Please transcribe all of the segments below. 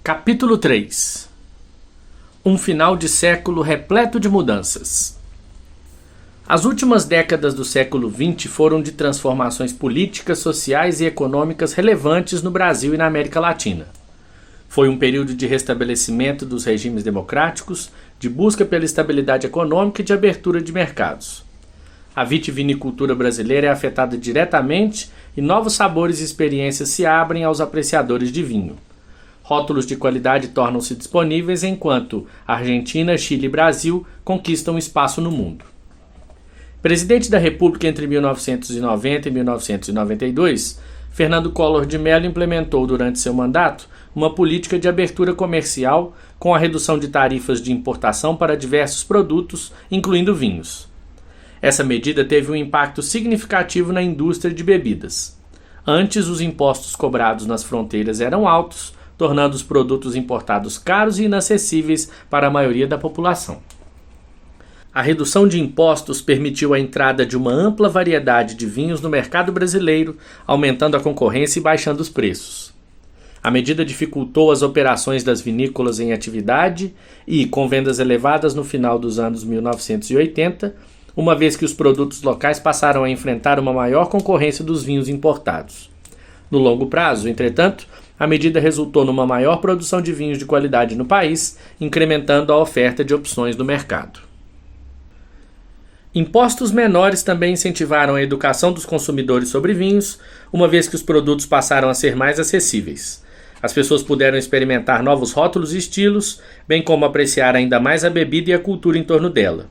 Capítulo 3. Um final de século repleto de mudanças. As últimas décadas do século XX foram de transformações políticas, sociais e econômicas relevantes no Brasil e na América Latina. Foi um período de restabelecimento dos regimes democráticos, de busca pela estabilidade econômica e de abertura de mercados. A vitivinicultura brasileira é afetada diretamente e novos sabores e experiências se abrem aos apreciadores de vinho. Rótulos de qualidade tornam-se disponíveis enquanto Argentina, Chile e Brasil conquistam espaço no mundo. Presidente da República entre 1990 e 1992, Fernando Collor de Mello implementou durante seu mandato uma política de abertura comercial com a redução de tarifas de importação para diversos produtos, incluindo vinhos. Essa medida teve um impacto significativo na indústria de bebidas. Antes, os impostos cobrados nas fronteiras eram altos, tornando os produtos importados caros e inacessíveis para a maioria da população. A redução de impostos permitiu a entrada de uma ampla variedade de vinhos no mercado brasileiro, aumentando a concorrência e baixando os preços. A medida dificultou as operações das vinícolas em atividade e, com vendas elevadas no final dos anos 1980, uma vez que os produtos locais passaram a enfrentar uma maior concorrência dos vinhos importados. No longo prazo, entretanto, a medida resultou numa maior produção de vinhos de qualidade no país, incrementando a oferta de opções do mercado. Impostos menores também incentivaram a educação dos consumidores sobre vinhos, uma vez que os produtos passaram a ser mais acessíveis. As pessoas puderam experimentar novos rótulos e estilos, bem como apreciar ainda mais a bebida e a cultura em torno dela.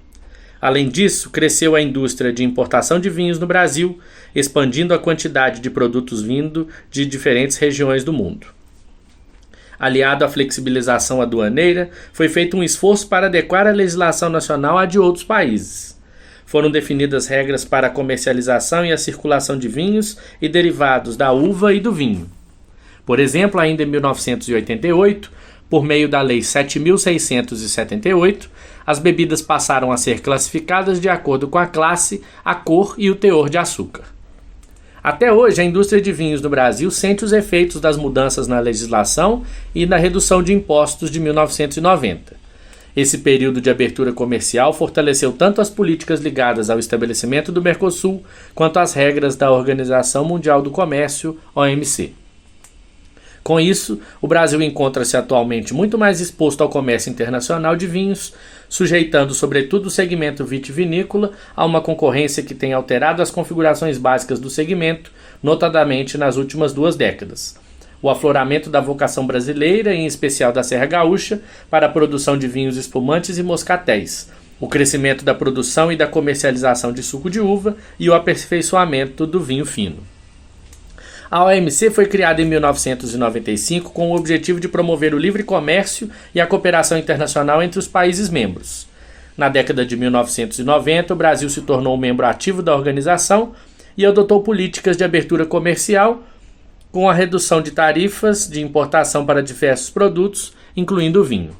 Além disso, cresceu a indústria de importação de vinhos no Brasil, expandindo a quantidade de produtos vindo de diferentes regiões do mundo. Aliado à flexibilização aduaneira, foi feito um esforço para adequar a legislação nacional à de outros países. Foram definidas regras para a comercialização e a circulação de vinhos e derivados da uva e do vinho. Por exemplo, ainda em 1988, por meio da Lei 7.678, as bebidas passaram a ser classificadas de acordo com a classe, a cor e o teor de açúcar. Até hoje, a indústria de vinhos no Brasil sente os efeitos das mudanças na legislação e na redução de impostos de 1990. Esse período de abertura comercial fortaleceu tanto as políticas ligadas ao estabelecimento do Mercosul quanto as regras da Organização Mundial do Comércio, OMC. Com isso, o Brasil encontra-se atualmente muito mais exposto ao comércio internacional de vinhos, sujeitando sobretudo o segmento vitivinícola a uma concorrência que tem alterado as configurações básicas do segmento, notadamente nas últimas 2 décadas. O afloramento da vocação brasileira, em especial da Serra Gaúcha, para a produção de vinhos espumantes e moscatéis, o crescimento da produção e da comercialização de suco de uva e o aperfeiçoamento do vinho fino. A OMC foi criada em 1995 com o objetivo de promover o livre comércio e a cooperação internacional entre os países membros. Na década de 1990, o Brasil se tornou um membro ativo da organização e adotou políticas de abertura comercial com a redução de tarifas de importação para diversos produtos, incluindo o vinho.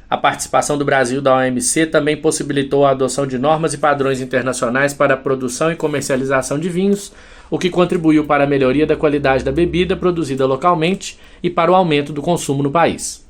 A participação do Brasil da OMC também possibilitou a adoção de normas e padrões internacionais para a produção e comercialização de vinhos, o que contribuiu para a melhoria da qualidade da bebida produzida localmente e para o aumento do consumo no país.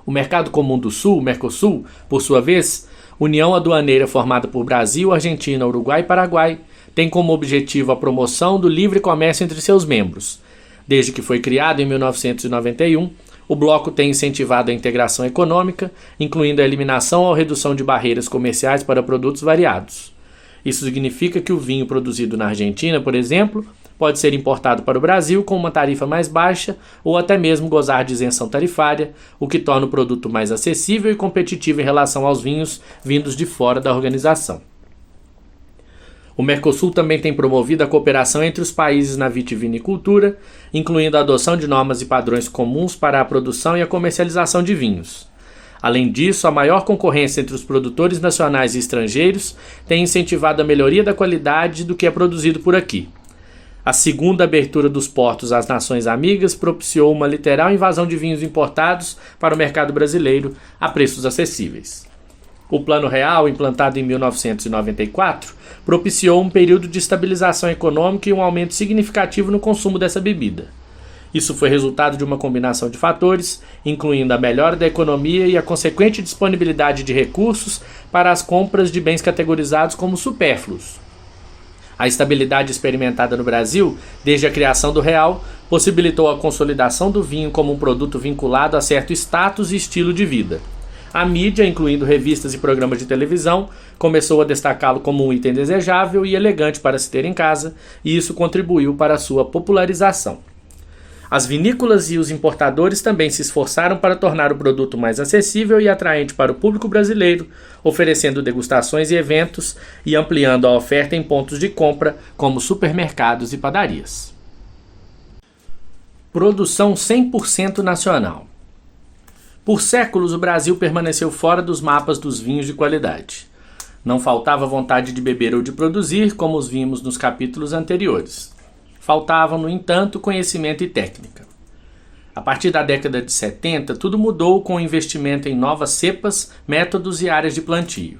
O Mercado Comum do Sul, Mercosul, por sua vez, união aduaneira formada por Brasil, Argentina, Uruguai e Paraguai, tem como objetivo a promoção do livre comércio entre seus membros. Desde que foi criado em 1991, o bloco tem incentivado a integração econômica, incluindo a eliminação ou redução de barreiras comerciais para produtos variados. Isso significa que o vinho produzido na Argentina, por exemplo, pode ser importado para o Brasil com uma tarifa mais baixa ou até mesmo gozar de isenção tarifária, o que torna o produto mais acessível e competitivo em relação aos vinhos vindos de fora da organização. O Mercosul também tem promovido a cooperação entre os países na vitivinicultura, incluindo a adoção de normas e padrões comuns para a produção e a comercialização de vinhos. Além disso, a maior concorrência entre os produtores nacionais e estrangeiros tem incentivado a melhoria da qualidade do que é produzido por aqui. A segunda abertura dos portos às nações amigas propiciou uma literal invasão de vinhos importados para o mercado brasileiro a preços acessíveis. O Plano Real, implantado em 1994, propiciou um período de estabilização econômica e um aumento significativo no consumo dessa bebida. Isso foi resultado de uma combinação de fatores, incluindo a melhora da economia e a consequente disponibilidade de recursos para as compras de bens categorizados como supérfluos. A estabilidade experimentada no Brasil, desde a criação do real, possibilitou a consolidação do vinho como um produto vinculado a certo status e estilo de vida. A mídia, incluindo revistas e programas de televisão, começou a destacá-lo como um item desejável e elegante para se ter em casa, e isso contribuiu para a sua popularização. As vinícolas e os importadores também se esforçaram para tornar o produto mais acessível e atraente para o público brasileiro, oferecendo degustações e eventos e ampliando a oferta em pontos de compra, como supermercados e padarias. Produção 100% nacional. Por séculos, o Brasil permaneceu fora dos mapas dos vinhos de qualidade. Não faltava vontade de beber ou de produzir, como os vimos nos capítulos anteriores. Faltavam, no entanto, conhecimento e técnica. A partir da década de 70, tudo mudou com o investimento em novas cepas, métodos e áreas de plantio.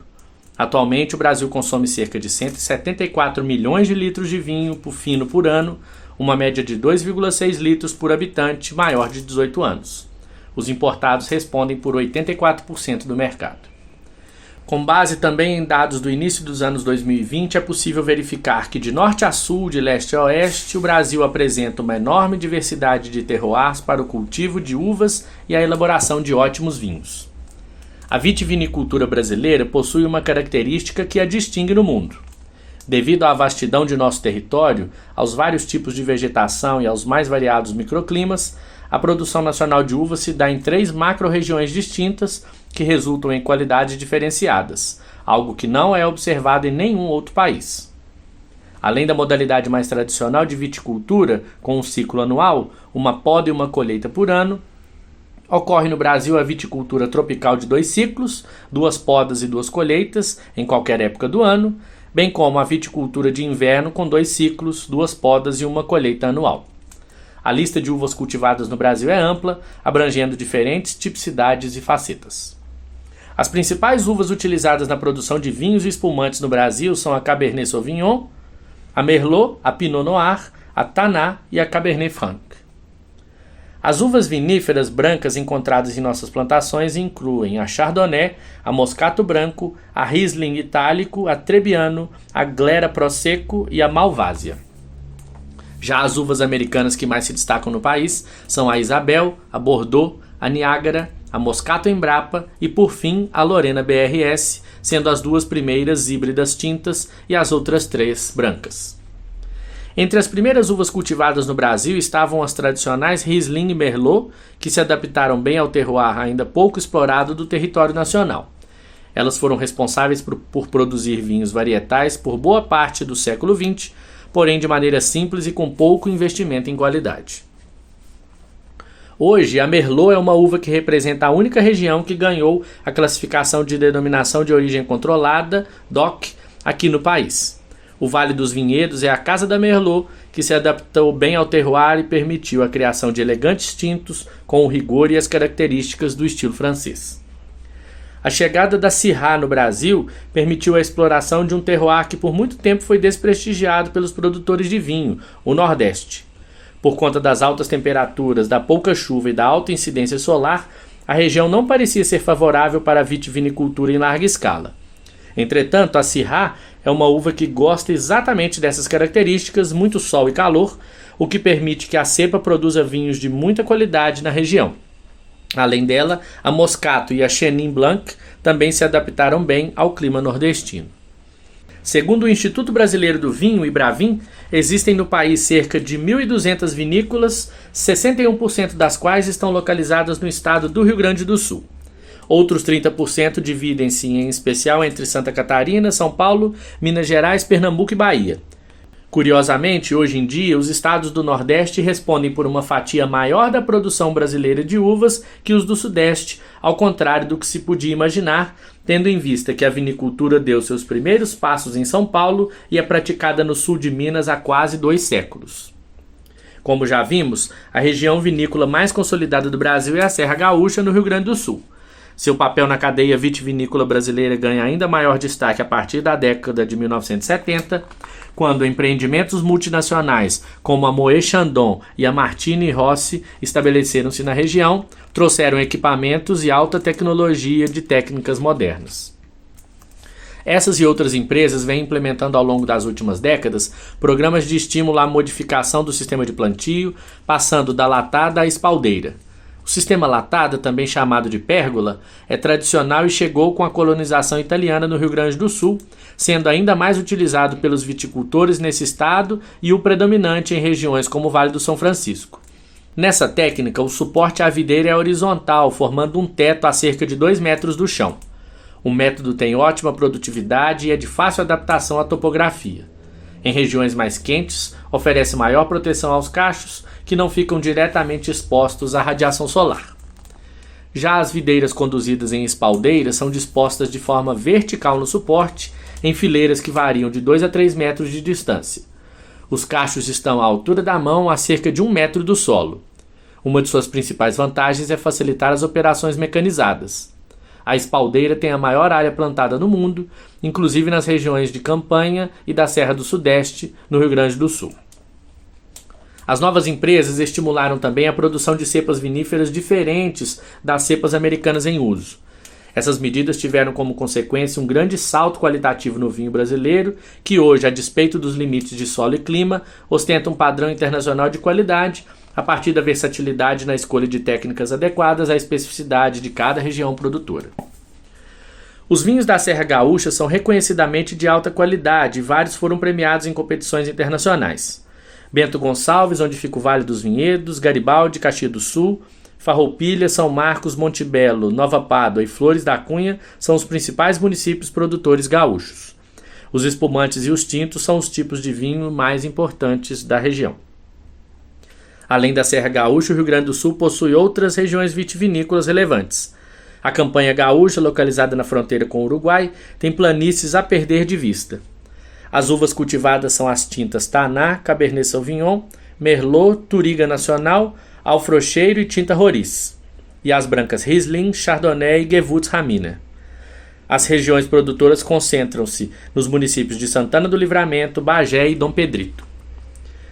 Atualmente, o Brasil consome cerca de 174 milhões de litros de vinho fino por ano, uma média de 2,6 litros por habitante maior de 18 anos. Os importados respondem por 84% do mercado. Com base também em dados do início dos anos 2020, é possível verificar que de norte a sul, de leste a oeste, o Brasil apresenta uma enorme diversidade de terroirs para o cultivo de uvas e a elaboração de ótimos vinhos. A vitivinicultura brasileira possui uma característica que a distingue no mundo. Devido à vastidão de nosso território, aos vários tipos de vegetação e aos mais variados microclimas, a produção nacional de uva se dá em 3 macro-regiões distintas que resultam em qualidades diferenciadas, algo que não é observado em nenhum outro país. Além da modalidade mais tradicional de viticultura, com um ciclo anual, uma poda e uma colheita por ano, ocorre no Brasil a viticultura tropical de 2 ciclos, 2 podas e 2 colheitas, em qualquer época do ano, bem como a viticultura de inverno com 2 ciclos, 2 podas e uma colheita anual. A lista de uvas cultivadas no Brasil é ampla, abrangendo diferentes tipicidades e facetas. As principais uvas utilizadas na produção de vinhos e espumantes no Brasil são a Cabernet Sauvignon, a Merlot, a Pinot Noir, a Tannat e a Cabernet Franc. As uvas viníferas brancas encontradas em nossas plantações incluem a Chardonnay, a Moscato Branco, a Riesling Itálico, a Trebbiano, a Glera Prosecco e a Malvasia. Já as uvas americanas que mais se destacam no país são a Isabel, a Bordeaux, a Niágara, a Moscato Embrapa e, por fim, a Lorena BRS, sendo as 2 primeiras híbridas tintas e as outras 3 brancas. Entre as primeiras uvas cultivadas no Brasil estavam as tradicionais Riesling e Merlot, que se adaptaram bem ao terroir ainda pouco explorado do território nacional. Elas foram responsáveis por produzir vinhos varietais por boa parte do século XX, porém de maneira simples e com pouco investimento em qualidade. Hoje, a Merlot é uma uva que representa a única região que ganhou a classificação de denominação de origem controlada, DOC, aqui no país. O Vale dos Vinhedos é a casa da Merlot, que se adaptou bem ao terroir e permitiu a criação de elegantes tintos com o rigor e as características do estilo francês. A chegada da Syrah no Brasil permitiu a exploração de um terroir que por muito tempo foi desprestigiado pelos produtores de vinho, o Nordeste. Por conta das altas temperaturas, da pouca chuva e da alta incidência solar, a região não parecia ser favorável para a vitivinicultura em larga escala. Entretanto, a Syrah é uma uva que gosta exatamente dessas características, muito sol e calor, o que permite que a cepa produza vinhos de muita qualidade na região. Além dela, a Moscato e a Chenin Blanc também se adaptaram bem ao clima nordestino. Segundo o Instituto Brasileiro do Vinho, Ibravin, existem no país cerca de 1.200 vinícolas, 61% das quais estão localizadas no estado do Rio Grande do Sul. Outros 30% dividem-se em especial entre Santa Catarina, São Paulo, Minas Gerais, Pernambuco e Bahia. Curiosamente, hoje em dia, os estados do Nordeste respondem por uma fatia maior da produção brasileira de uvas que os do Sudeste, ao contrário do que se podia imaginar, tendo em vista que a vinicultura deu seus primeiros passos em São Paulo e é praticada no sul de Minas há quase 2 séculos. Como já vimos, a região vinícola mais consolidada do Brasil é a Serra Gaúcha, no Rio Grande do Sul. Seu papel na cadeia vitivinícola brasileira ganha ainda maior destaque a partir da década de 1970, quando empreendimentos multinacionais como a Moët Chandon e a Martini Rossi estabeleceram-se na região, trouxeram equipamentos e alta tecnologia de técnicas modernas. Essas e outras empresas vêm implementando ao longo das últimas décadas programas de estímulo à modificação do sistema de plantio, passando da latada à espaldeira. O sistema latada, também chamado de pérgola, é tradicional e chegou com a colonização italiana no Rio Grande do Sul, sendo ainda mais utilizado pelos viticultores nesse estado e o predominante em regiões como o Vale do São Francisco. Nessa técnica, o suporte à videira é horizontal, formando um teto a cerca de 2 metros do chão. O método tem ótima produtividade e é de fácil adaptação à topografia. Em regiões mais quentes, oferece maior proteção aos cachos, que não ficam diretamente expostos à radiação solar. Já as videiras conduzidas em espaldeiras são dispostas de forma vertical no suporte, em fileiras que variam de 2 a 3 metros de distância. Os cachos estão à altura da mão, a cerca de 1 metro do solo. Uma de suas principais vantagens é facilitar as operações mecanizadas. A espaldeira tem a maior área plantada no mundo, inclusive nas regiões de Campanha e da Serra do Sudeste, no Rio Grande do Sul. As novas empresas estimularam também a produção de cepas viníferas diferentes das cepas americanas em uso. Essas medidas tiveram como consequência um grande salto qualitativo no vinho brasileiro, que hoje, a despeito dos limites de solo e clima, ostenta um padrão internacional de qualidade, a partir da versatilidade na escolha de técnicas adequadas à especificidade de cada região produtora. Os vinhos da Serra Gaúcha são reconhecidamente de alta qualidade e vários foram premiados em competições internacionais. Bento Gonçalves, onde fica o Vale dos Vinhedos, Garibaldi, Caxias do Sul, Farroupilha, São Marcos, Monte Belo, Nova Pádua e Flores da Cunha são os principais municípios produtores gaúchos. Os espumantes e os tintos são os tipos de vinho mais importantes da região. Além da Serra Gaúcha, o Rio Grande do Sul possui outras regiões vitivinícolas relevantes. A Campanha Gaúcha, localizada na fronteira com o Uruguai, tem planícies a perder de vista. As uvas cultivadas são as tintas Taná, Cabernet Sauvignon, Merlot, Touriga Nacional, Alfrocheiro e Tinta Roriz. E as brancas Riesling, Chardonnay e Gewürztraminer. As regiões produtoras concentram-se nos municípios de Santana do Livramento, Bagé e Dom Pedrito.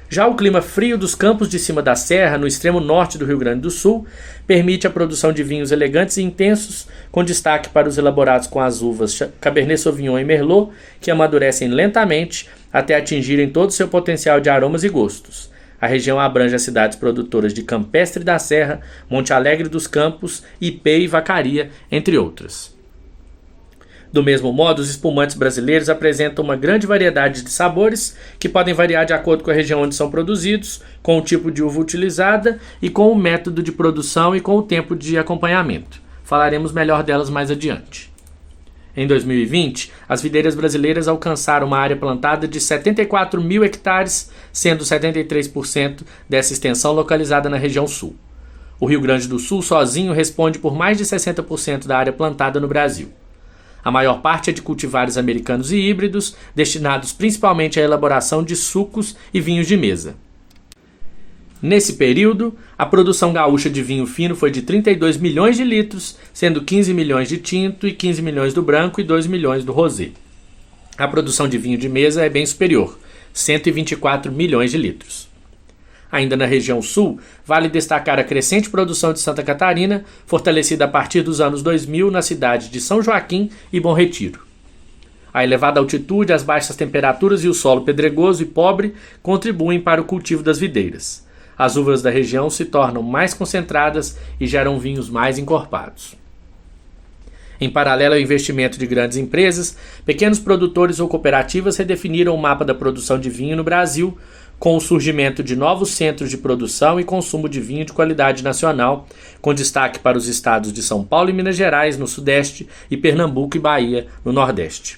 Já o clima frio dos campos de cima da serra, no extremo norte do Rio Grande do Sul, permite a produção de vinhos elegantes e intensos, com destaque para os elaborados com as uvas Cabernet Sauvignon e Merlot, que amadurecem lentamente até atingirem todo o seu potencial de aromas e gostos. A região abrange as cidades produtoras de Campestre da Serra, Monte Alegre dos Campos, Ipê e Vacaria, entre outras. Do mesmo modo, os espumantes brasileiros apresentam uma grande variedade de sabores que podem variar de acordo com a região onde são produzidos, com o tipo de uva utilizada e com o método de produção e com o tempo de acompanhamento. Falaremos melhor delas mais adiante. Em 2020, as videiras brasileiras alcançaram uma área plantada de 74 mil hectares, sendo 73% dessa extensão localizada na região sul. O Rio Grande do Sul sozinho responde por mais de 60% da área plantada no Brasil. A maior parte é de cultivares americanos e híbridos, destinados principalmente à elaboração de sucos e vinhos de mesa. Nesse período, a produção gaúcha de vinho fino foi de 32 milhões de litros, sendo 15 milhões de tinto e 15 milhões do branco e 2 milhões do rosé. A produção de vinho de mesa é bem superior, 124 milhões de litros. Ainda na região sul, vale destacar a crescente produção de Santa Catarina, fortalecida a partir dos anos 2000 na cidade de São Joaquim e Bom Retiro. A elevada altitude, as baixas temperaturas e o solo pedregoso e pobre contribuem para o cultivo das videiras. As uvas da região se tornam mais concentradas e geram vinhos mais encorpados. Em paralelo ao investimento de grandes empresas, pequenos produtores ou cooperativas redefiniram o mapa da produção de vinho no Brasil, com o surgimento de novos centros de produção e consumo de vinho de qualidade nacional, com destaque para os estados de São Paulo e Minas Gerais, no Sudeste, e Pernambuco e Bahia, no Nordeste.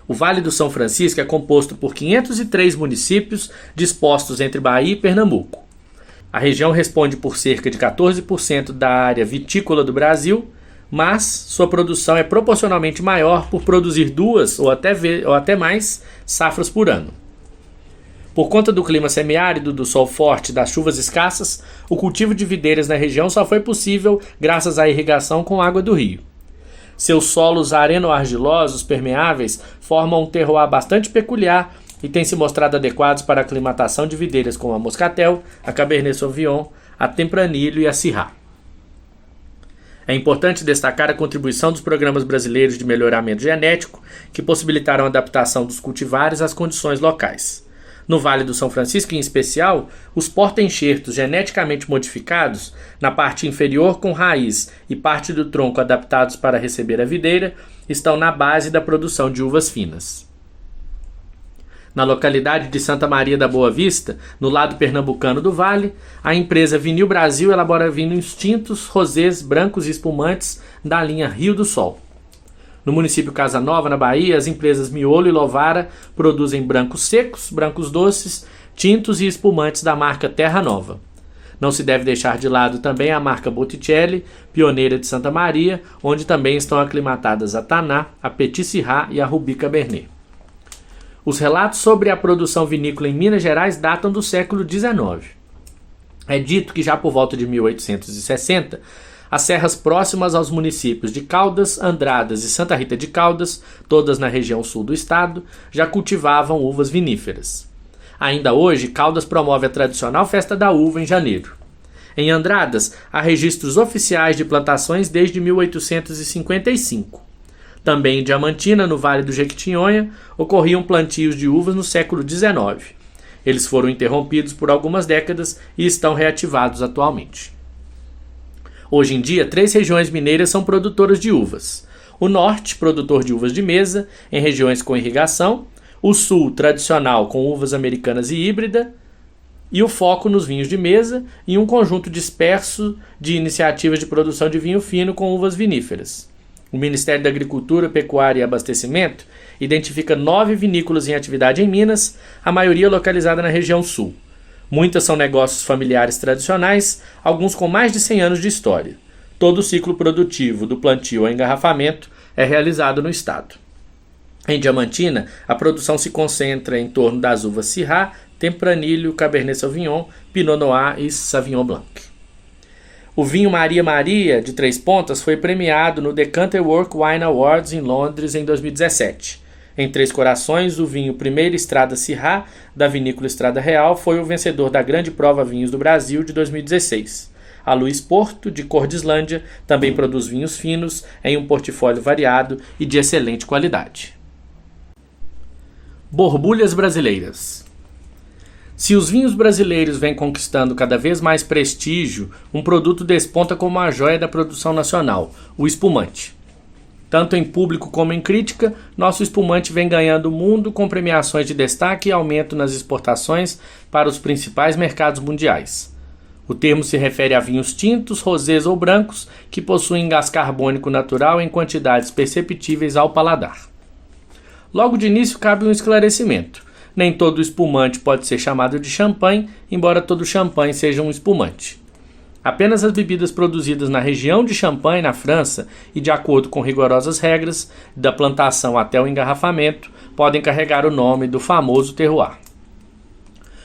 O Vale do São Francisco é composto por 503 municípios dispostos entre Bahia e Pernambuco. A região responde por cerca de 14% da área vitícola do Brasil, mas sua produção é proporcionalmente maior por produzir 2 ou até mais safras por ano. Por conta do clima semiárido, do sol forte e das chuvas escassas, o cultivo de videiras na região só foi possível graças à irrigação com água do rio. Seus solos areno-argilosos permeáveis formam um terroir bastante peculiar e têm se mostrado adequados para a aclimatação de videiras como a Moscatel, a Cabernet Sauvignon, a Tempranillo e a Syrah. É importante destacar a contribuição dos programas brasileiros de melhoramento genético, que possibilitaram a adaptação dos cultivares às condições locais. No Vale do São Francisco, em especial, os porta-enxertos geneticamente modificados, na parte inferior com raiz e parte do tronco adaptados para receber a videira, estão na base da produção de uvas finas. Na localidade de Santa Maria da Boa Vista, no lado pernambucano do vale, a empresa Vinil Brasil elabora vinhos tintos, rosés, brancos e espumantes da linha Rio do Sol. No município Casa Nova, na Bahia, as empresas Miolo e Lovara produzem brancos secos, brancos doces, tintos e espumantes da marca Terra Nova. Não se deve deixar de lado também a marca Botticelli, pioneira de Santa Maria, onde também estão aclimatadas a Taná, a Petit Syrah e a Rubi Cabernet. Os relatos sobre a produção vinícola em Minas Gerais datam do século XIX. É dito que já por volta de 1860, as serras próximas aos municípios de Caldas, Andradas e Santa Rita de Caldas, todas na região sul do estado, já cultivavam uvas viníferas. Ainda hoje, Caldas promove a tradicional Festa da Uva em janeiro. Em Andradas, há registros oficiais de plantações desde 1855. Também em Diamantina, no Vale do Jequitinhonha, ocorriam plantios de uvas no século XIX. Eles foram interrompidos por algumas décadas e estão reativados atualmente. Hoje em dia, 3 regiões mineiras são produtoras de uvas. O norte, produtor de uvas de mesa, em regiões com irrigação. O sul, tradicional, com uvas americanas e híbrida. E o foco nos vinhos de mesa e um conjunto disperso de iniciativas de produção de vinho fino com uvas viníferas. O Ministério da Agricultura, Pecuária e Abastecimento identifica 9 vinícolas em atividade em Minas, a maioria localizada na região sul. Muitas são negócios familiares tradicionais, alguns com mais de 100 anos de história. Todo o ciclo produtivo, do plantio ao engarrafamento, é realizado no estado. Em Diamantina, a produção se concentra em torno das uvas Syrah, Tempranillo, Cabernet Sauvignon, Pinot Noir e Sauvignon Blanc. O vinho Maria Maria, de 3 Pontas, foi premiado no Decanter Work Wine Awards em Londres em 2017. Em Três Corações, o vinho Primeira Estrada Syrah, da vinícola Estrada Real, foi o vencedor da Grande Prova Vinhos do Brasil de 2016. A Luiz Porto, de Cordislândia, também produz vinhos finos em um portfólio variado e de excelente qualidade. Borbulhas brasileiras. Se os vinhos brasileiros vêm conquistando cada vez mais prestígio, um produto desponta como a joia da produção nacional, o espumante. Tanto em público como em crítica, nosso espumante vem ganhando o mundo com premiações de destaque e aumento nas exportações para os principais mercados mundiais. O termo se refere a vinhos tintos, rosés ou brancos que possuem gás carbônico natural em quantidades perceptíveis ao paladar. Logo de início cabe um esclarecimento. Nem todo espumante pode ser chamado de champanhe, embora todo champanhe seja um espumante. Apenas as bebidas produzidas na região de Champagne, na França, e de acordo com rigorosas regras, da plantação até o engarrafamento, podem carregar o nome do famoso terroir.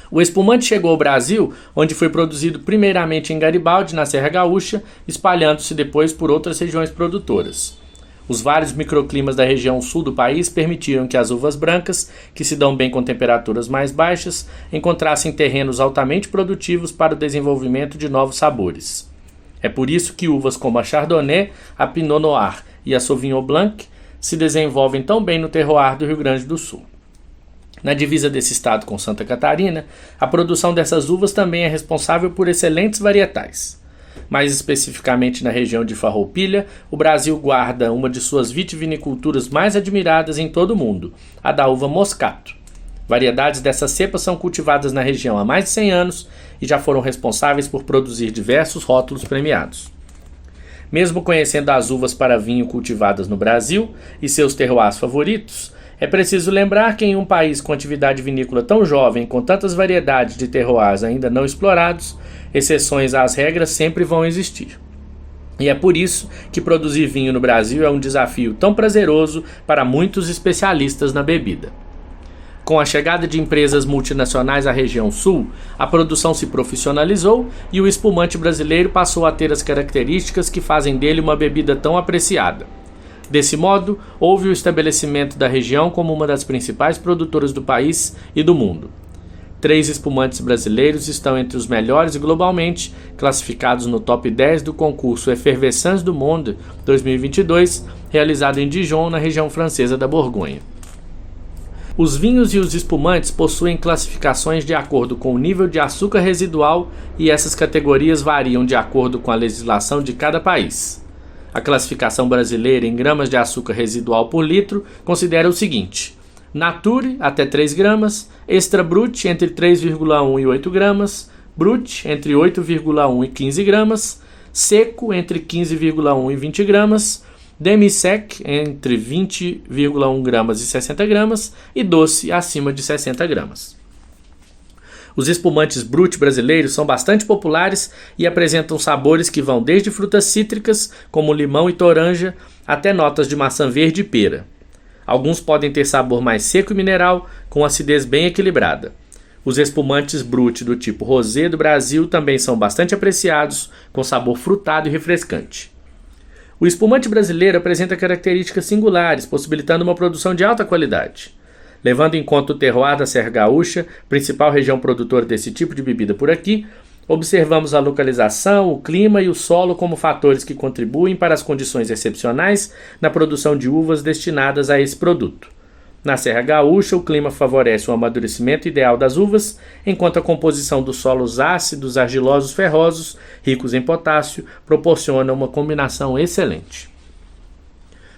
O espumante chegou ao Brasil, onde foi produzido primeiramente em Garibaldi, na Serra Gaúcha, espalhando-se depois por outras regiões produtoras. Os vários microclimas da região sul do país permitiram que as uvas brancas, que se dão bem com temperaturas mais baixas, encontrassem terrenos altamente produtivos para o desenvolvimento de novos sabores. É por isso que uvas como a Chardonnay, a Pinot Noir e a Sauvignon Blanc se desenvolvem tão bem no terroir do Rio Grande do Sul. Na divisa desse estado com Santa Catarina, a produção dessas uvas também é responsável por excelentes varietais. Mais especificamente na região de Farroupilha, o Brasil guarda uma de suas vitiviniculturas mais admiradas em todo o mundo, a da uva Moscato. Variedades dessa cepa são cultivadas na região há mais de 100 anos e já foram responsáveis por produzir diversos rótulos premiados. Mesmo conhecendo as uvas para vinho cultivadas no Brasil e seus terroirs favoritos, é preciso lembrar que em um país com atividade vinícola tão jovem, com tantas variedades de terroirs ainda não explorados, exceções às regras sempre vão existir. E é por isso que produzir vinho no Brasil é um desafio tão prazeroso para muitos especialistas na bebida. Com a chegada de empresas multinacionais à região sul, a produção se profissionalizou e o espumante brasileiro passou a ter as características que fazem dele uma bebida tão apreciada. Desse modo, houve o estabelecimento da região como uma das principais produtoras do país e do mundo. 3 espumantes brasileiros estão entre os melhores globalmente, classificados no top 10 do concurso Effervescence du Monde 2022, realizado em Dijon, na região francesa da Borgonha. Os vinhos e os espumantes possuem classificações de acordo com o nível de açúcar residual e essas categorias variam de acordo com a legislação de cada país. A classificação brasileira em gramas de açúcar residual por litro considera o seguinte: Nature, até 3 gramas, Extra Brut, entre 3,1 e 8 gramas, Brut, entre 8,1 e 15 gramas, Seco, entre 15,1 e 20 gramas, Demi-Sec, entre 20,1 gramas e 60 gramas, e doce, acima de 60 gramas. Os espumantes Brut brasileiros são bastante populares e apresentam sabores que vão desde frutas cítricas, como limão e toranja, até notas de maçã verde e pera. Alguns podem ter sabor mais seco e mineral, com acidez bem equilibrada. Os espumantes Brut do tipo Rosé do Brasil também são bastante apreciados, com sabor frutado e refrescante. O espumante brasileiro apresenta características singulares, possibilitando uma produção de alta qualidade. Levando em conta o terroir da Serra Gaúcha, principal região produtora desse tipo de bebida por aqui, observamos a localização, o clima e o solo como fatores que contribuem para as condições excepcionais na produção de uvas destinadas a esse produto. Na Serra Gaúcha, o clima favorece o amadurecimento ideal das uvas, enquanto a composição dos solos ácidos, argilosos, ferrosos, ricos em potássio, proporciona uma combinação excelente.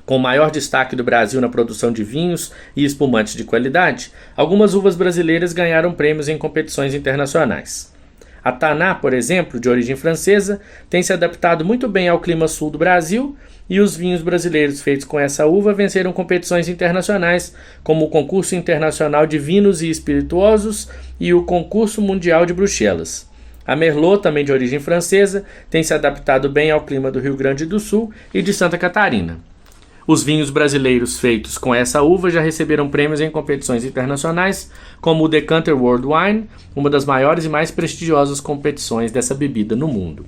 Com o maior destaque do Brasil na produção de vinhos e espumantes de qualidade, algumas uvas brasileiras ganharam prêmios em competições internacionais. A Taná, por exemplo, de origem francesa, tem se adaptado muito bem ao clima sul do Brasil, e os vinhos brasileiros feitos com essa uva venceram competições internacionais, como o Concurso Internacional de Vinos e Espirituosos e o Concurso Mundial de Bruxelas. A Merlot, também de origem francesa, tem se adaptado bem ao clima do Rio Grande do Sul e de Santa Catarina. Os vinhos brasileiros feitos com essa uva já receberam prêmios em competições internacionais, como o Decanter World Wine, uma das maiores e mais prestigiosas competições dessa bebida no mundo.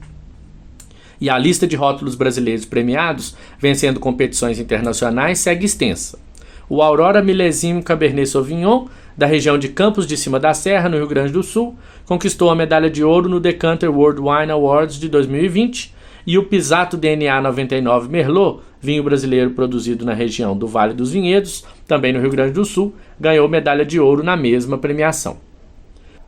E a lista de rótulos brasileiros premiados, vencendo competições internacionais, segue extensa. O Aurora Milésime Cabernet Sauvignon, da região de Campos de Cima da Serra, no Rio Grande do Sul, conquistou a medalha de ouro no Decanter World Wine Awards de 2020, e o Pisato DNA 99 Merlot, vinho brasileiro produzido na região do Vale dos Vinhedos, também no Rio Grande do Sul, ganhou medalha de ouro na mesma premiação.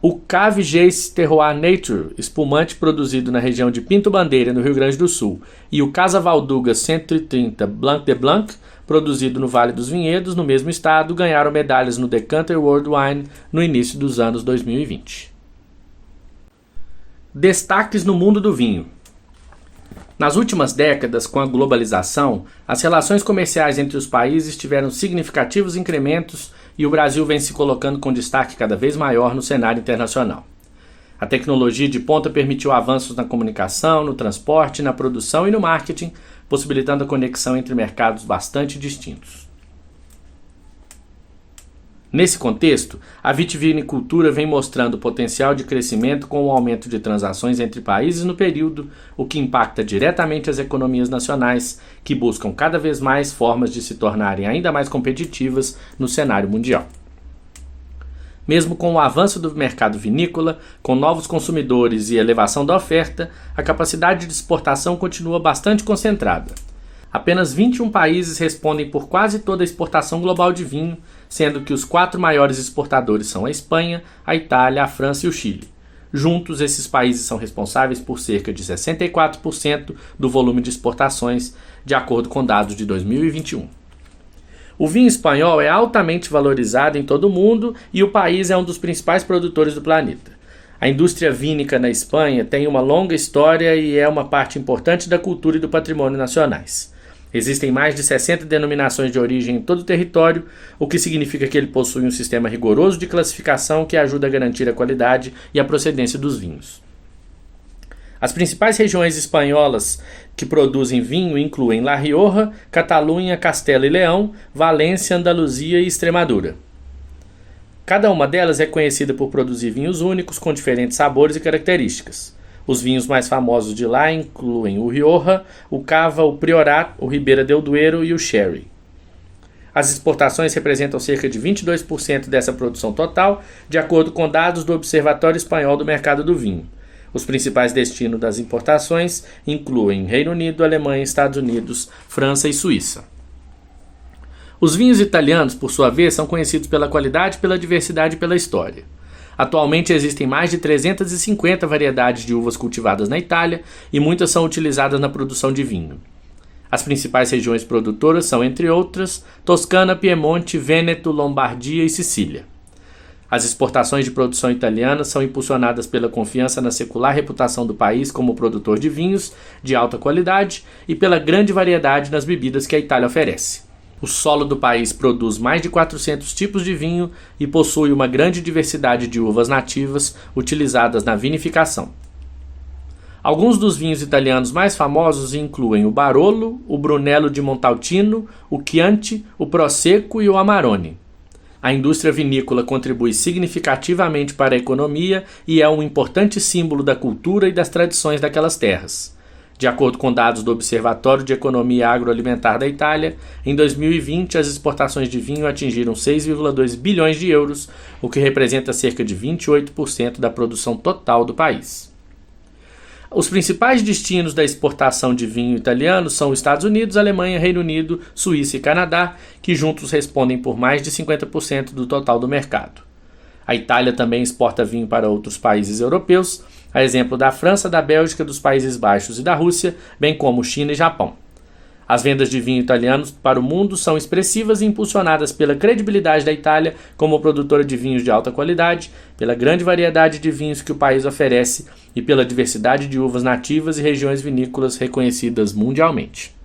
O Cave Jace Terroir Nature, espumante produzido na região de Pinto Bandeira, no Rio Grande do Sul, e o Casa Valduga 130 Blanc de Blanc, produzido no Vale dos Vinhedos, no mesmo estado, ganharam medalhas no Decanter World Wine no início dos anos 2020. Destaques no mundo do vinho. Nas últimas décadas, com a globalização, as relações comerciais entre os países tiveram significativos incrementos e o Brasil vem se colocando com destaque cada vez maior no cenário internacional. A tecnologia de ponta permitiu avanços na comunicação, no transporte, na produção e no marketing, possibilitando a conexão entre mercados bastante distintos. Nesse contexto, a vitivinicultura vem mostrando potencial de crescimento com o aumento de transações entre países no período, o que impacta diretamente as economias nacionais, que buscam cada vez mais formas de se tornarem ainda mais competitivas no cenário mundial. Mesmo com o avanço do mercado vinícola, com novos consumidores e elevação da oferta, a capacidade de exportação continua bastante concentrada. Apenas 21 países respondem por quase toda a exportação global de vinho, sendo que os 4 maiores exportadores são a Espanha, a Itália, a França e o Chile. Juntos, esses países são responsáveis por cerca de 64% do volume de exportações, de acordo com dados de 2021. O vinho espanhol é altamente valorizado em todo o mundo e o país é um dos principais produtores do planeta. A indústria vínica na Espanha tem uma longa história e é uma parte importante da cultura e do patrimônio nacionais. Existem mais de 60 denominações de origem em todo o território, o que significa que ele possui um sistema rigoroso de classificação que ajuda a garantir a qualidade e a procedência dos vinhos. As principais regiões espanholas que produzem vinho incluem La Rioja, Catalunha, Castela e Leão, Valência, Andaluzia e Extremadura. Cada uma delas é conhecida por produzir vinhos únicos com diferentes sabores e características. Os vinhos mais famosos de lá incluem o Rioja, o Cava, o Priorat, o Ribeira del Duero e o Sherry. As exportações representam cerca de 22% dessa produção total, de acordo com dados do Observatório Espanhol do Mercado do Vinho. Os principais destinos das importações incluem Reino Unido, Alemanha, Estados Unidos, França e Suíça. Os vinhos italianos, por sua vez, são conhecidos pela qualidade, pela diversidade e pela história. Atualmente existem mais de 350 variedades de uvas cultivadas na Itália e muitas são utilizadas na produção de vinho. As principais regiões produtoras são, entre outras, Toscana, Piemonte, Vêneto, Lombardia e Sicília. As exportações de produção italiana são impulsionadas pela confiança na secular reputação do país como produtor de vinhos de alta qualidade e pela grande variedade nas bebidas que a Itália oferece. O solo do país produz mais de 400 tipos de vinho e possui uma grande diversidade de uvas nativas utilizadas na vinificação. Alguns dos vinhos italianos mais famosos incluem o Barolo, o Brunello di Montalcino, o Chianti, o Prosecco e o Amarone. A indústria vinícola contribui significativamente para a economia e é um importante símbolo da cultura e das tradições daquelas terras. De acordo com dados do Observatório de Economia Agroalimentar da Itália, em 2020 as exportações de vinho atingiram 6,2 bilhões de euros, o que representa cerca de 28% da produção total do país. Os principais destinos da exportação de vinho italiano são os Estados Unidos, Alemanha, Reino Unido, Suíça e Canadá, que juntos respondem por mais de 50% do total do mercado. A Itália também exporta vinho para outros países europeus, a exemplo da França, da Bélgica, dos Países Baixos e da Rússia, bem como China e Japão. As vendas de vinho italiano para o mundo são expressivas e impulsionadas pela credibilidade da Itália como produtora de vinhos de alta qualidade, pela grande variedade de vinhos que o país oferece e pela diversidade de uvas nativas e regiões vinícolas reconhecidas mundialmente.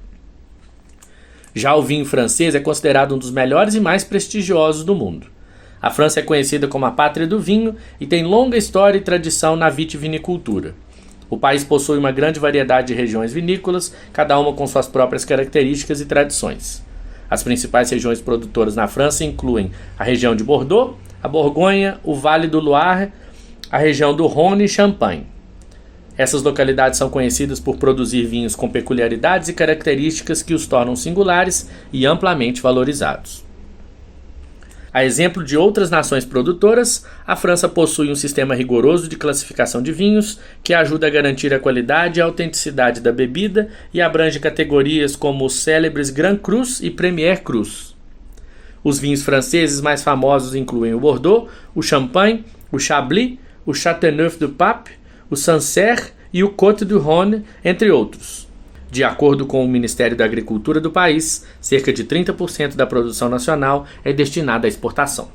Já o vinho francês é considerado um dos melhores e mais prestigiosos do mundo. A França é conhecida como a pátria do vinho e tem longa história e tradição na vitivinicultura. O país possui uma grande variedade de regiões vinícolas, cada uma com suas próprias características e tradições. As principais regiões produtoras na França incluem a região de Bordeaux, a Borgonha, o Vale do Loire, a região do Rhône e Champagne. Essas localidades são conhecidas por produzir vinhos com peculiaridades e características que os tornam singulares e amplamente valorizados. A exemplo de outras nações produtoras, a França possui um sistema rigoroso de classificação de vinhos que ajuda a garantir a qualidade e a autenticidade da bebida e abrange categorias como os célebres Grand Cru e Premier Cru. Os vinhos franceses mais famosos incluem o Bordeaux, o Champagne, o Chablis, o Châteauneuf-du-Pape, o Sancerre e o Côte du Rhône, entre outros. De acordo com o Ministério da Agricultura do país, cerca de 30% da produção nacional é destinada à exportação.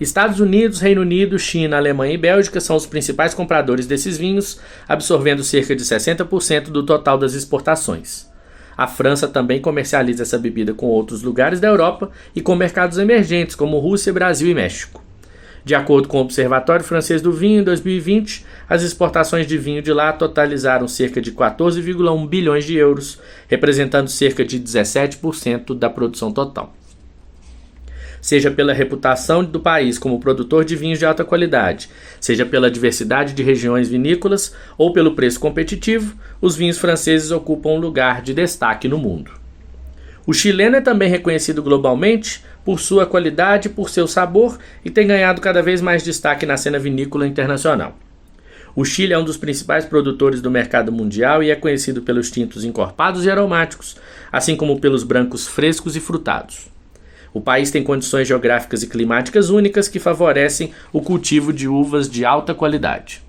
Estados Unidos, Reino Unido, China, Alemanha e Bélgica são os principais compradores desses vinhos, absorvendo cerca de 60% do total das exportações. A França também comercializa essa bebida com outros lugares da Europa e com mercados emergentes como Rússia, Brasil e México. De acordo com o Observatório Francês do Vinho, em 2020, as exportações de vinho de lá totalizaram cerca de 14,1 bilhões de euros, representando cerca de 17% da produção total. Seja pela reputação do país como produtor de vinhos de alta qualidade, seja pela diversidade de regiões vinícolas ou pelo preço competitivo, os vinhos franceses ocupam um lugar de destaque no mundo. O chileno é também reconhecido globalmente por sua qualidade e por seu sabor e tem ganhado cada vez mais destaque na cena vinícola internacional. O Chile é um dos principais produtores do mercado mundial e é conhecido pelos tintos encorpados e aromáticos, assim como pelos brancos frescos e frutados. O país tem condições geográficas e climáticas únicas que favorecem o cultivo de uvas de alta qualidade.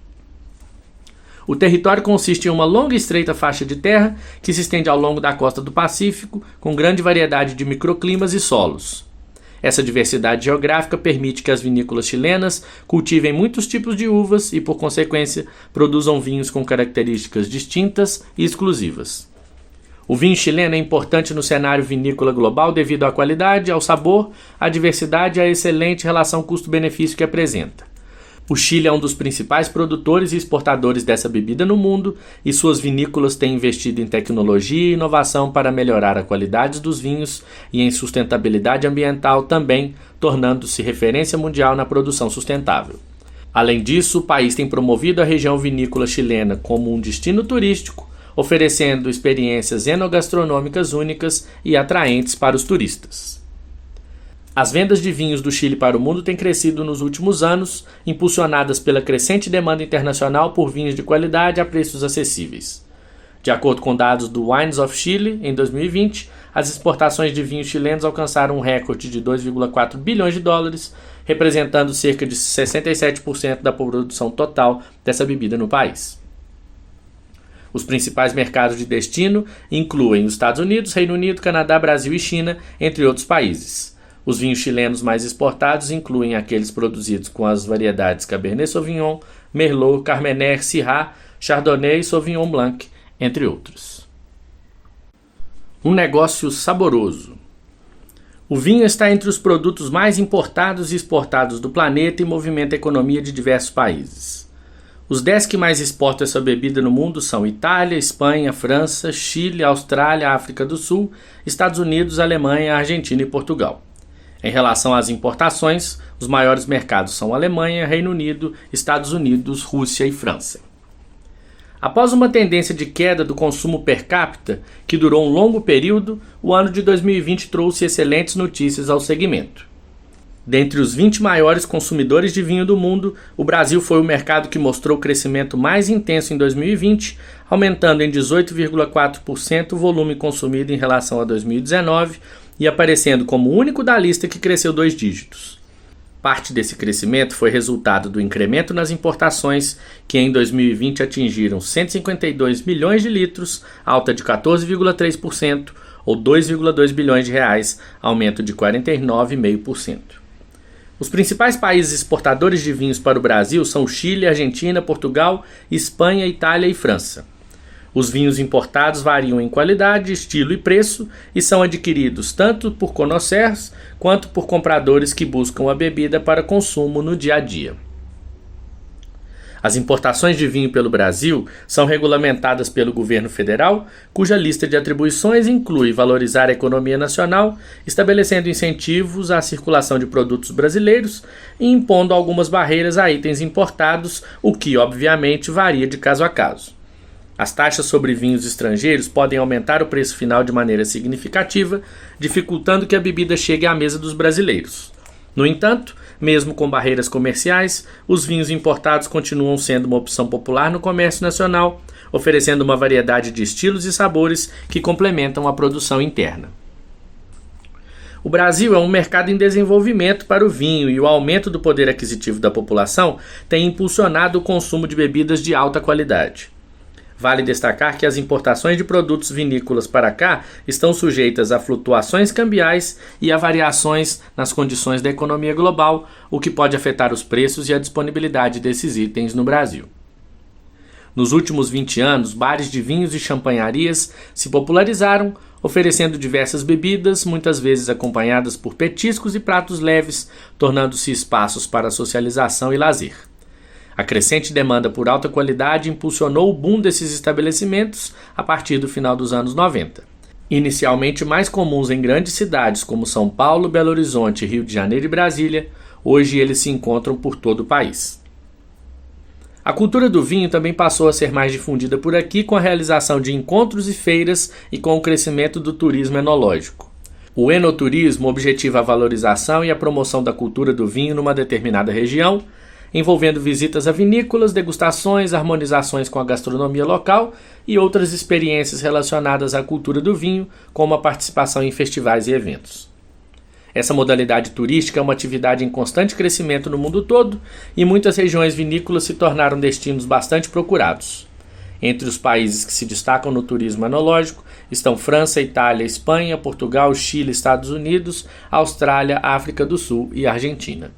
O território consiste em uma longa e estreita faixa de terra que se estende ao longo da costa do Pacífico, com grande variedade de microclimas e solos. Essa diversidade geográfica permite que as vinícolas chilenas cultivem muitos tipos de uvas e, por consequência, produzam vinhos com características distintas e exclusivas. O vinho chileno é importante no cenário vinícola global devido à qualidade, ao sabor, à diversidade e à excelente relação custo-benefício que apresenta. O Chile é um dos principais produtores e exportadores dessa bebida no mundo e suas vinícolas têm investido em tecnologia e inovação para melhorar a qualidade dos vinhos e em sustentabilidade ambiental também, tornando-se referência mundial na produção sustentável. Além disso, o país tem promovido a região vinícola chilena como um destino turístico, oferecendo experiências enogastronômicas únicas e atraentes para os turistas. As vendas de vinhos do Chile para o mundo têm crescido nos últimos anos, impulsionadas pela crescente demanda internacional por vinhos de qualidade a preços acessíveis. De acordo com dados do Wines of Chile, em 2020, as exportações de vinhos chilenos alcançaram um recorde de 2,4 bilhões de dólares, representando cerca de 67% da produção total dessa bebida no país. Os principais mercados de destino incluem os Estados Unidos, Reino Unido, Canadá, Brasil e China, entre outros países. Os vinhos chilenos mais exportados incluem aqueles produzidos com as variedades Cabernet Sauvignon, Merlot, Carmener, Syrah, Chardonnay e Sauvignon Blanc, entre outros. Um negócio saboroso. O vinho está entre os produtos mais importados e exportados do planeta e movimenta a economia de diversos países. Os 10 que mais exportam essa bebida no mundo são Itália, Espanha, França, Chile, Austrália, África do Sul, Estados Unidos, Alemanha, Argentina e Portugal. Em relação às importações, os maiores mercados são Alemanha, Reino Unido, Estados Unidos, Rússia e França. Após uma tendência de queda do consumo per capita, que durou um longo período, o ano de 2020 trouxe excelentes notícias ao segmento. Dentre os 20 maiores consumidores de vinho do mundo, o Brasil foi o mercado que mostrou o crescimento mais intenso em 2020, aumentando em 18,4% o volume consumido em relação a 2019, e aparecendo como o único da lista que cresceu 2 dígitos. Parte desse crescimento foi resultado do incremento nas importações, que em 2020 atingiram 152 milhões de litros, alta de 14,3%, ou 2,2 bilhões de reais, aumento de 49,5%. Os principais países exportadores de vinhos para o Brasil são Chile, Argentina, Portugal, Espanha, Itália e França. Os vinhos importados variam em qualidade, estilo e preço e são adquiridos tanto por connoisseurs quanto por compradores que buscam a bebida para consumo no dia a dia. As importações de vinho pelo Brasil são regulamentadas pelo governo federal, cuja lista de atribuições inclui valorizar a economia nacional, estabelecendo incentivos à circulação de produtos brasileiros e impondo algumas barreiras a itens importados, o que, obviamente, varia de caso a caso. As taxas sobre vinhos estrangeiros podem aumentar o preço final de maneira significativa, dificultando que a bebida chegue à mesa dos brasileiros. No entanto, mesmo com barreiras comerciais, os vinhos importados continuam sendo uma opção popular no comércio nacional, oferecendo uma variedade de estilos e sabores que complementam a produção interna. O Brasil é um mercado em desenvolvimento para o vinho e o aumento do poder aquisitivo da população tem impulsionado o consumo de bebidas de alta qualidade. Vale destacar que as importações de produtos vinícolas para cá estão sujeitas a flutuações cambiais e a variações nas condições da economia global, o que pode afetar os preços e a disponibilidade desses itens no Brasil. Nos últimos 20 anos, bares de vinhos e champanharias se popularizaram, oferecendo diversas bebidas, muitas vezes acompanhadas por petiscos e pratos leves, tornando-se espaços para socialização e lazer. A crescente demanda por alta qualidade impulsionou o boom desses estabelecimentos a partir do final dos anos 90. Inicialmente mais comuns em grandes cidades como São Paulo, Belo Horizonte, Rio de Janeiro e Brasília, hoje eles se encontram por todo o país. A cultura do vinho também passou a ser mais difundida por aqui com a realização de encontros e feiras e com o crescimento do turismo enológico. O enoturismo objetiva a valorização e a promoção da cultura do vinho numa determinada região, envolvendo visitas a vinícolas, degustações, harmonizações com a gastronomia local e outras experiências relacionadas à cultura do vinho, como a participação em festivais e eventos. Essa modalidade turística é uma atividade em constante crescimento no mundo todo e muitas regiões vinícolas se tornaram destinos bastante procurados. Entre os países que se destacam no turismo enológico estão França, Itália, Espanha, Portugal, Chile, Estados Unidos, Austrália, África do Sul e Argentina.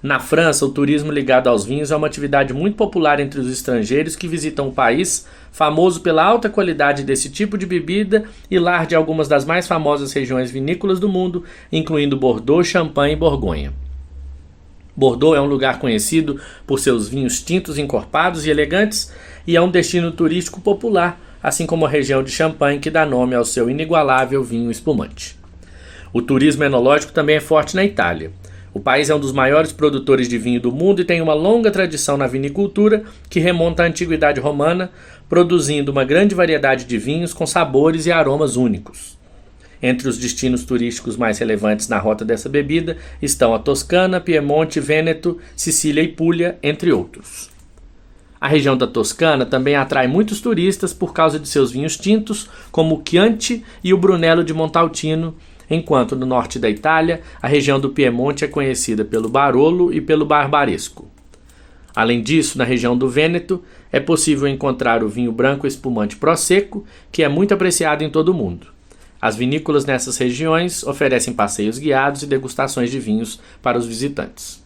Na França, o turismo ligado aos vinhos é uma atividade muito popular entre os estrangeiros que visitam o país, famoso pela alta qualidade desse tipo de bebida e lar de algumas das mais famosas regiões vinícolas do mundo, incluindo Bordeaux, Champagne e Borgonha. Bordeaux é um lugar conhecido por seus vinhos tintos encorpados e elegantes e é um destino turístico popular, assim como a região de Champagne, que dá nome ao seu inigualável vinho espumante. O turismo enológico também é forte na Itália. O país é um dos maiores produtores de vinho do mundo e tem uma longa tradição na vinicultura que remonta à antiguidade romana, produzindo uma grande variedade de vinhos com sabores e aromas únicos. Entre os destinos turísticos mais relevantes na rota dessa bebida estão a Toscana, Piemonte, Vêneto, Sicília e Puglia, entre outros. A região da Toscana também atrai muitos turistas por causa de seus vinhos tintos, como o Chianti e o Brunello de Montalcino, enquanto no norte da Itália, a região do Piemonte é conhecida pelo Barolo e pelo Barbaresco. Além disso, na região do Vêneto, é possível encontrar o vinho branco espumante Prosecco, que é muito apreciado em todo o mundo. As vinícolas nessas regiões oferecem passeios guiados e degustações de vinhos para os visitantes.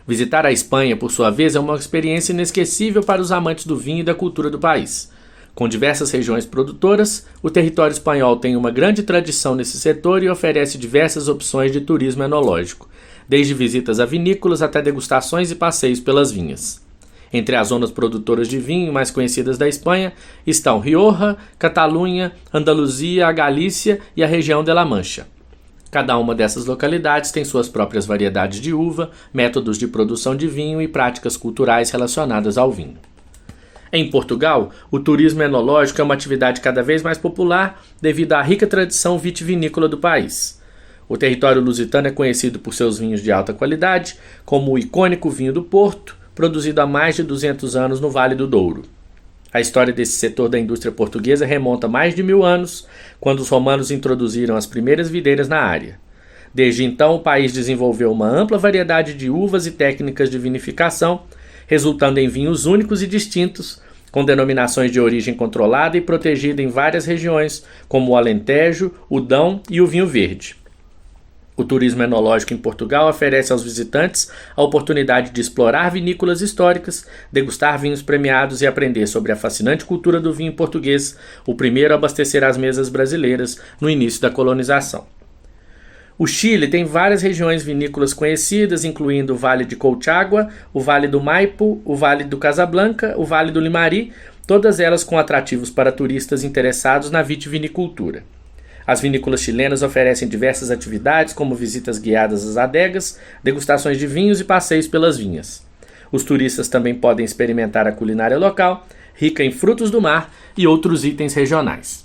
Visitar a Espanha, por sua vez, é uma experiência inesquecível para os amantes do vinho e da cultura do país. Com diversas regiões produtoras, o território espanhol tem uma grande tradição nesse setor e oferece diversas opções de turismo enológico, desde visitas a vinícolas até degustações e passeios pelas vinhas. Entre as zonas produtoras de vinho mais conhecidas da Espanha estão Rioja, Catalunha, Andaluzia, a Galícia e a região de La Mancha. Cada uma dessas localidades tem suas próprias variedades de uva, métodos de produção de vinho e práticas culturais relacionadas ao vinho. Em Portugal, o turismo enológico é uma atividade cada vez mais popular devido à rica tradição vitivinícola do país. O território lusitano é conhecido por seus vinhos de alta qualidade, como o icônico vinho do Porto, produzido há mais de 200 anos no Vale do Douro. A história desse setor da indústria portuguesa remonta a mais de 1000 anos, quando os romanos introduziram as primeiras videiras na área. Desde então, o país desenvolveu uma ampla variedade de uvas e técnicas de vinificação, resultando em vinhos únicos e distintos, com denominações de origem controlada e protegida em várias regiões, como o Alentejo, o Dão e o vinho verde. O turismo enológico em Portugal oferece aos visitantes a oportunidade de explorar vinícolas históricas, degustar vinhos premiados e aprender sobre a fascinante cultura do vinho português, o primeiro a abastecer as mesas brasileiras no início da colonização. O Chile tem várias regiões vinícolas conhecidas, incluindo o Vale de Colchagua, o Vale do Maipo, o Vale do Casablanca, o Vale do Limari, todas elas com atrativos para turistas interessados na vitivinicultura. As vinícolas chilenas oferecem diversas atividades, como visitas guiadas às adegas, degustações de vinhos e passeios pelas vinhas. Os turistas também podem experimentar a culinária local, rica em frutos do mar e outros itens regionais.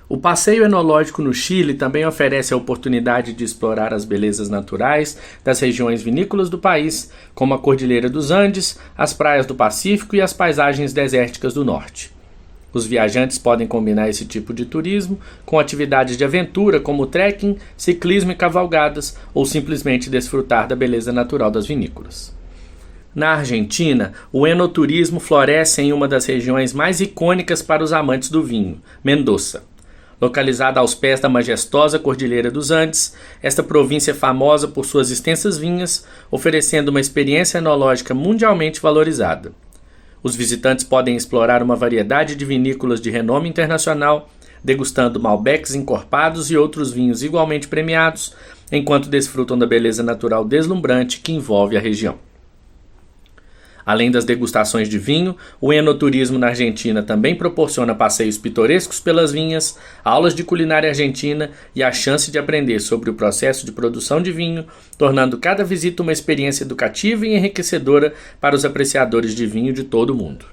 O passeio enológico no Chile também oferece a oportunidade de explorar as belezas naturais das regiões vinícolas do país, como a Cordilheira dos Andes, as praias do Pacífico e as paisagens desérticas do norte. Os viajantes podem combinar esse tipo de turismo com atividades de aventura como trekking, ciclismo e cavalgadas, ou simplesmente desfrutar da beleza natural das vinícolas. Na Argentina, o enoturismo floresce em uma das regiões mais icônicas para os amantes do vinho, Mendoza. Localizada aos pés da majestosa Cordilheira dos Andes, esta província é famosa por suas extensas vinhas, oferecendo uma experiência enológica mundialmente valorizada. Os visitantes podem explorar uma variedade de vinícolas de renome internacional, degustando malbecs encorpados e outros vinhos igualmente premiados, enquanto desfrutam da beleza natural deslumbrante que envolve a região. Além das degustações de vinho, o enoturismo na Argentina também proporciona passeios pitorescos pelas vinhas, aulas de culinária argentina e a chance de aprender sobre o processo de produção de vinho, tornando cada visita uma experiência educativa e enriquecedora para os apreciadores de vinho de todo o mundo.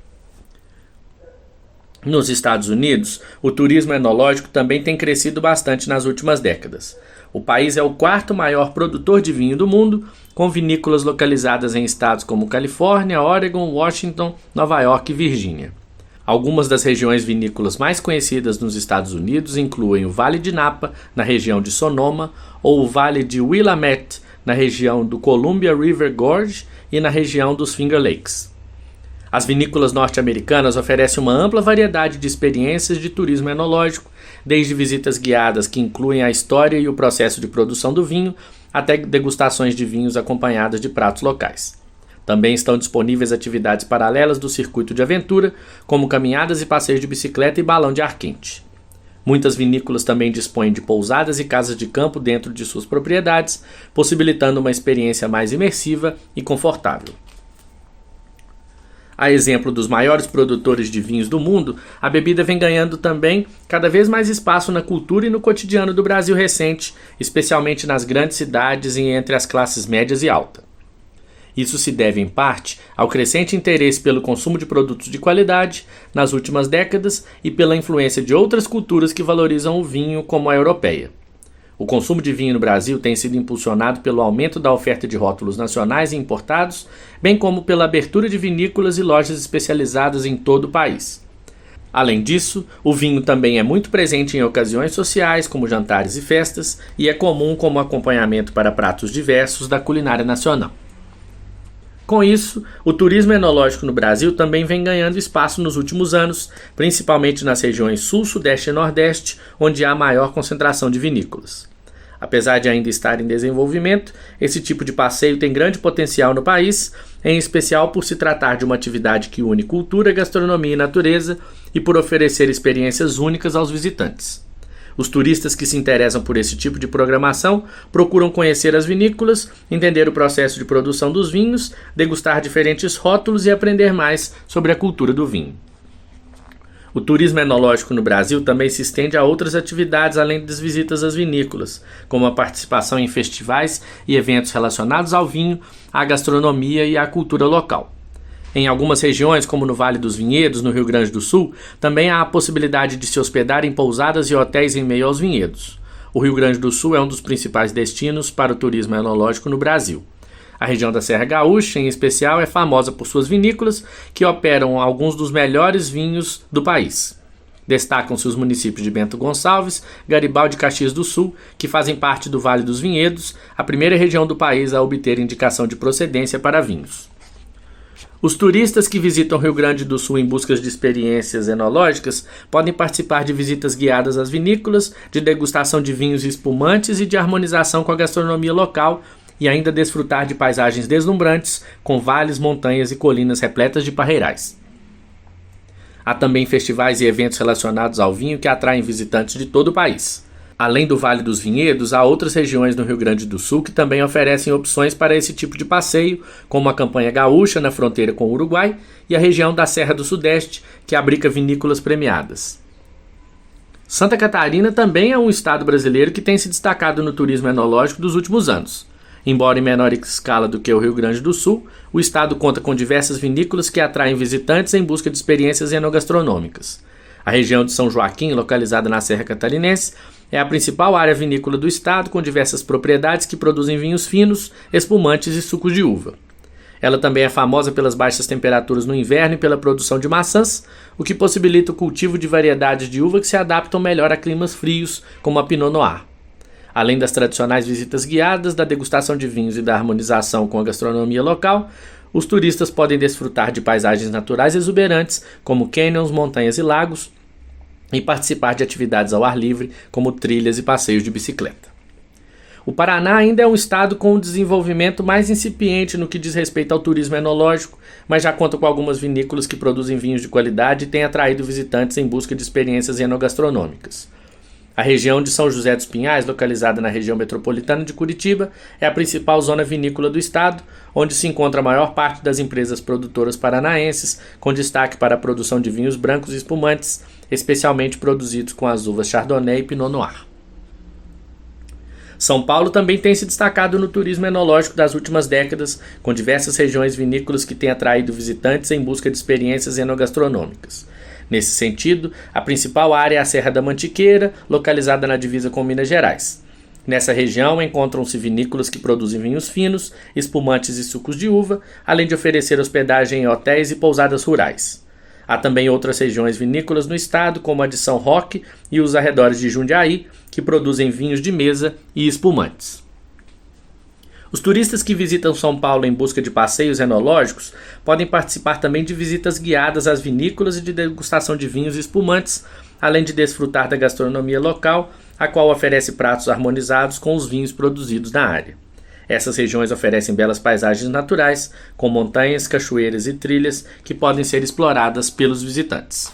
Nos Estados Unidos, o turismo enológico também tem crescido bastante nas últimas décadas. O país é o quarto maior produtor de vinho do mundo, com vinícolas localizadas em estados como Califórnia, Oregon, Washington, Nova York e Virgínia. Algumas das regiões vinícolas mais conhecidas nos Estados Unidos incluem o Vale de Napa, na região de Sonoma, ou o Vale de Willamette, na região do Columbia River Gorge e na região dos Finger Lakes. As vinícolas norte-americanas oferecem uma ampla variedade de experiências de turismo enológico, desde visitas guiadas que incluem a história e o processo de produção do vinho, até degustações de vinhos acompanhadas de pratos locais. Também estão disponíveis atividades paralelas do circuito de aventura, como caminhadas e passeios de bicicleta e balão de ar quente. Muitas vinícolas também dispõem de pousadas e casas de campo dentro de suas propriedades, possibilitando uma experiência mais imersiva e confortável. A exemplo dos maiores produtores de vinhos do mundo, a bebida vem ganhando também cada vez mais espaço na cultura e no cotidiano do Brasil recente, especialmente nas grandes cidades e entre as classes médias e alta. Isso se deve, em parte, ao crescente interesse pelo consumo de produtos de qualidade nas últimas décadas e pela influência de outras culturas que valorizam o vinho, como a europeia. O consumo de vinho no Brasil tem sido impulsionado pelo aumento da oferta de rótulos nacionais e importados, bem como pela abertura de vinícolas e lojas especializadas em todo o país. Além disso, o vinho também é muito presente em ocasiões sociais, como jantares e festas, e é comum como acompanhamento para pratos diversos da culinária nacional. Com isso, o turismo enológico no Brasil também vem ganhando espaço nos últimos anos, principalmente nas regiões Sul, Sudeste e Nordeste, onde há maior concentração de vinícolas. Apesar de ainda estar em desenvolvimento, esse tipo de passeio tem grande potencial no país, em especial por se tratar de uma atividade que une cultura, gastronomia e natureza e por oferecer experiências únicas aos visitantes. Os turistas que se interessam por esse tipo de programação procuram conhecer as vinícolas, entender o processo de produção dos vinhos, degustar diferentes rótulos e aprender mais sobre a cultura do vinho. O turismo enológico no Brasil também se estende a outras atividades além das visitas às vinícolas, como a participação em festivais e eventos relacionados ao vinho, à gastronomia e à cultura local. Em algumas regiões, como no Vale dos Vinhedos, no Rio Grande do Sul, também há a possibilidade de se hospedar em pousadas e hotéis em meio aos vinhedos. O Rio Grande do Sul é um dos principais destinos para o turismo enológico no Brasil. A região da Serra Gaúcha, em especial, é famosa por suas vinícolas, que operam alguns dos melhores vinhos do país. Destacam-se os municípios de Bento Gonçalves, Garibaldi e Caxias do Sul, que fazem parte do Vale dos Vinhedos, a primeira região do país a obter indicação de procedência para vinhos. Os turistas que visitam o Rio Grande do Sul em busca de experiências enológicas podem participar de visitas guiadas às vinícolas, de degustação de vinhos e espumantes e de harmonização com a gastronomia local, e ainda desfrutar de paisagens deslumbrantes, com vales, montanhas e colinas repletas de parreirais. Há também festivais e eventos relacionados ao vinho que atraem visitantes de todo o país. Além do Vale dos Vinhedos, há outras regiões no Rio Grande do Sul que também oferecem opções para esse tipo de passeio, como a Campanha Gaúcha, na fronteira com o Uruguai, e a região da Serra do Sudeste, que abriga vinícolas premiadas. Santa Catarina também é um estado brasileiro que tem se destacado no turismo enológico dos últimos anos. Embora em menor escala do que o Rio Grande do Sul, o estado conta com diversas vinícolas que atraem visitantes em busca de experiências enogastronômicas. A região de São Joaquim, localizada na Serra Catarinense, é a principal área vinícola do estado, com diversas propriedades que produzem vinhos finos, espumantes e sucos de uva. Ela também é famosa pelas baixas temperaturas no inverno e pela produção de maçãs, o que possibilita o cultivo de variedades de uva que se adaptam melhor a climas frios, como a Pinot Noir. Além das tradicionais visitas guiadas, da degustação de vinhos e da harmonização com a gastronomia local, os turistas podem desfrutar de paisagens naturais exuberantes, como cânions, montanhas e lagos, e participar de atividades ao ar livre, como trilhas e passeios de bicicleta. O Paraná ainda é um estado com um desenvolvimento mais incipiente no que diz respeito ao turismo enológico, mas já conta com algumas vinícolas que produzem vinhos de qualidade e tem atraído visitantes em busca de experiências enogastronômicas. A região de São José dos Pinhais, localizada na região metropolitana de Curitiba, é a principal zona vinícola do estado, onde se encontra a maior parte das empresas produtoras paranaenses, com destaque para a produção de vinhos brancos e espumantes, especialmente produzidos com as uvas Chardonnay e Pinot Noir. São Paulo também tem se destacado no turismo enológico das últimas décadas, com diversas regiões vinícolas que têm atraído visitantes em busca de experiências enogastronômicas. Nesse sentido, a principal área é a Serra da Mantiqueira, localizada na divisa com Minas Gerais. Nessa região encontram-se vinícolas que produzem vinhos finos, espumantes e sucos de uva, além de oferecer hospedagem em hotéis e pousadas rurais. Há também outras regiões vinícolas no estado, como a de São Roque e os arredores de Jundiaí, que produzem vinhos de mesa e espumantes. Os turistas que visitam São Paulo em busca de passeios enológicos podem participar também de visitas guiadas às vinícolas e de degustação de vinhos e espumantes, além de desfrutar da gastronomia local, a qual oferece pratos harmonizados com os vinhos produzidos na área. Essas regiões oferecem belas paisagens naturais, com montanhas, cachoeiras e trilhas que podem ser exploradas pelos visitantes.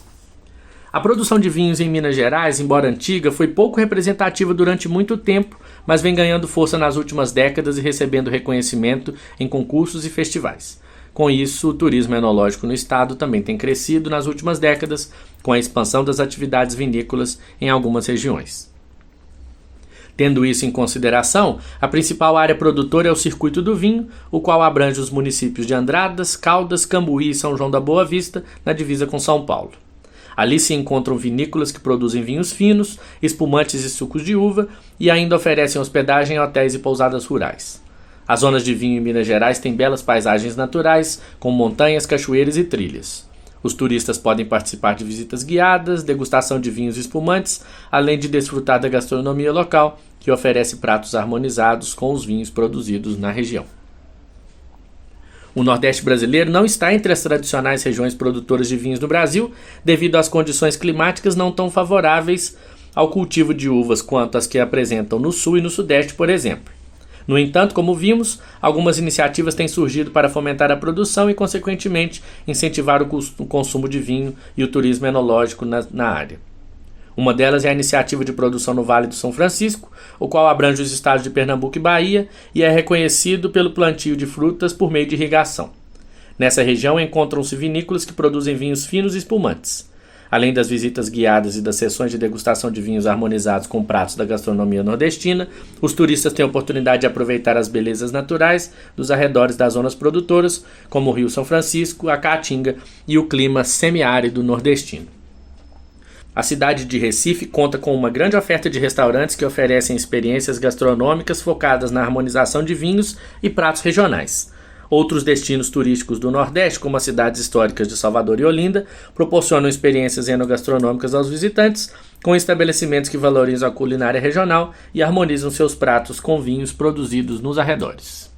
A produção de vinhos em Minas Gerais, embora antiga, foi pouco representativa durante muito tempo, mas vem ganhando força nas últimas décadas e recebendo reconhecimento em concursos e festivais. Com isso, o turismo enológico no estado também tem crescido nas últimas décadas, com a expansão das atividades vinícolas em algumas regiões. Tendo isso em consideração, a principal área produtora é o Circuito do Vinho, o qual abrange os municípios de Andradas, Caldas, Cambuí e São João da Boa Vista, na divisa com São Paulo. Ali se encontram vinícolas que produzem vinhos finos, espumantes e sucos de uva e ainda oferecem hospedagem em hotéis e pousadas rurais. As zonas de vinho em Minas Gerais têm belas paisagens naturais, com montanhas, cachoeiras e trilhas. Os turistas podem participar de visitas guiadas, degustação de vinhos e espumantes, além de desfrutar da gastronomia local, que oferece pratos harmonizados com os vinhos produzidos na região. O Nordeste brasileiro não está entre as tradicionais regiões produtoras de vinhos no Brasil, devido às condições climáticas não tão favoráveis ao cultivo de uvas quanto as que apresentam no Sul e no Sudeste, por exemplo. No entanto, como vimos, algumas iniciativas têm surgido para fomentar a produção e, consequentemente, incentivar o consumo de vinho e o turismo enológico na área. Uma delas é a iniciativa de produção no Vale do São Francisco, o qual abrange os estados de Pernambuco e Bahia e é reconhecido pelo plantio de frutas por meio de irrigação. Nessa região encontram-se vinícolas que produzem vinhos finos e espumantes. Além das visitas guiadas e das sessões de degustação de vinhos harmonizados com pratos da gastronomia nordestina, os turistas têm a oportunidade de aproveitar as belezas naturais dos arredores das zonas produtoras, como o Rio São Francisco, a Caatinga e o clima semiárido nordestino. A cidade de Recife conta com uma grande oferta de restaurantes que oferecem experiências gastronômicas focadas na harmonização de vinhos e pratos regionais. Outros destinos turísticos do Nordeste, como as cidades históricas de Salvador e Olinda, proporcionam experiências enogastronômicas aos visitantes, com estabelecimentos que valorizam a culinária regional e harmonizam seus pratos com vinhos produzidos nos arredores.